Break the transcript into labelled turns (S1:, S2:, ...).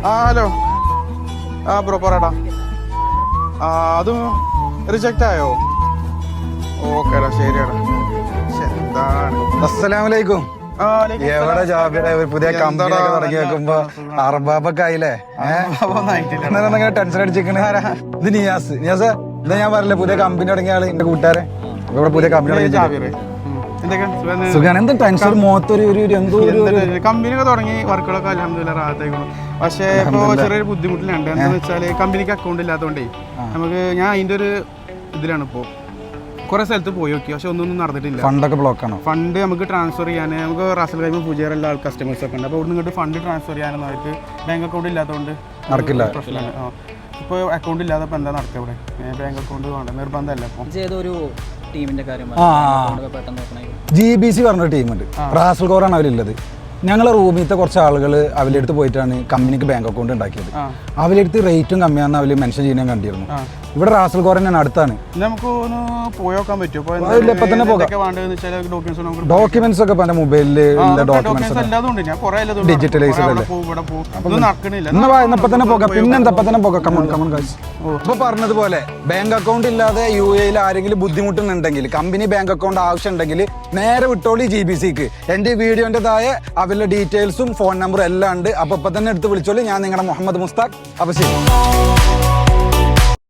S1: Hello. Bro പറയടാ. അതും reject ആയോ? ഓക്കേടാ, ശരിയാടാ. എന്താണ്?
S2: അസ്സലാമലൈക്കും. എവിടെ ജാബിറെ ഒരു പുതിയ കമ്പനി ഒക്കെ തുടങ്ങി വെക്കുമ്പോ അർബാബൊക്കെ ആയില്ലേ? ടെൻഷൻ അടിച്ചിരിക്കണ ഇത് നിയാസ്. നിയാസ് എന്താ ഞാൻ പറഞ്ഞില്ലേ, പുതിയ കമ്പനി തുടങ്ങിയ ആള് എന്റെ കൂട്ടുകാരെ ഇവിടെ പുതിയ കമ്പനി തുടങ്ങി. സുഖാണ്. എന്താ ടെൻഷൻ മുഖത്തൊരു എന്തോ
S1: കമ്പനിയൊക്കെ തുടങ്ങി, വർക്കുകളൊക്കെ അൽഹംദുലില്ലാ റാഹത്തായിക്കണു. പക്ഷേ ഇപ്പൊ ചെറിയൊരു ബുദ്ധിമുട്ടിലുണ്ട്. എന്താന്ന് വെച്ചാല് കമ്പനിക്ക് അക്കൗണ്ട് ഇല്ലാത്തതുകൊണ്ടേ നമുക്ക് ഞാൻ അതിന്റെ ഒരു ഇതിലാണ് ഇപ്പോ കുറെ സ്ഥലത്ത് പോയി നോക്കി, പക്ഷെ ഒന്നും നടന്നിട്ടില്ല.
S2: ഫണ്ടൊക്കെ ബ്ലോക്ക് ആണ്.
S1: ഫണ്ട് നമുക്ക് ട്രാൻസ്ഫർ ചെയ്യാൻ നമുക്ക് റാസൽ കൈമ പൂജാര എല്ലാ കസ്റ്റമേഴ്സ് ഒക്കെ ഉണ്ട്. അപ്പോൾ ഇവിടെ നിന്നിട്ട് ഫണ്ട് ട്രാൻസ്ഫർ ചെയ്യാനൊന്നും അവർക്ക് ബാങ്ക് അക്കൗണ്ട് ഇല്ലാത്തതുകൊണ്ട് നടക്കില്ല. പ്രശ്നമാണ്. ഇപ്പോൾ അക്കൗണ്ട് ഇല്ലാതെ ഇപ്പം എന്താ നടക്കുക ഇവിടെ? ബാങ്ക് അക്കൗണ്ട് വേണ്ട, നിർബന്ധമല്ല. ഇപ്പോൾ
S3: ഏതൊരു ടീമിന്റെ കാര്യം
S2: GBC പറഞ്ഞൊരു ടീമുണ്ട്, റാസൽ കോറാണ് അവരുള്ളത്. ഞങ്ങളെ റൂമിലത്തെ കുറച്ച് ആളുകൾ അവരുടെ അടുത്ത് പോയിട്ടാണ് കമ്പനിക്ക് ബാങ്ക് അക്കൗണ്ട് ഉണ്ടാക്കിയത്. അവരുടെ അടുത്ത് റേറ്റും കമ്മിയാണെന്ന് അവർ മെൻഷൻ ചെയ്യാൻ കണ്ടിരുന്നു. ഇവിടെ റാസൽ കോർ തന്നെയാണ്, അടുത്താണ്.
S1: നമുക്ക് ഒന്ന് പോയോക്കാൻ പറ്റുമോ?
S2: ഡോക്യുമെന്റ്സ് ഒക്കെ പല മൊബൈലില് ഡിജിറ്റലൈസ് ഇപ്പൊ തന്നെ പോകാം. പിന്നെന്താ തന്നെ പോകാം. ഇപ്പൊ പറഞ്ഞതുപോലെ ബാങ്ക് അക്കൗണ്ട് ഇല്ലാതെ UAE ആരെങ്കിലും ബുദ്ധിമുട്ടുന്നുണ്ടെങ്കിൽ, കമ്പനി ബാങ്ക് അക്കൗണ്ട് ആവശ്യം ഉണ്ടെങ്കിൽ നേരെ വിട്ടോളി GBCക്ക്. എന്റെ വീഡിയോന്റേതായ അവരുടെ ഡീറ്റെയിൽസും ഫോൺ നമ്പറും എല്ലാം ഉണ്ട്. അപ്പൊ ഇപ്പൊ തന്നെ എടുത്ത് വിളിച്ചോളി. ഞാൻ നിങ്ങളുടെ മുഹമ്മദ് മുസ്താഖ്. അപ്പൊ ശരി.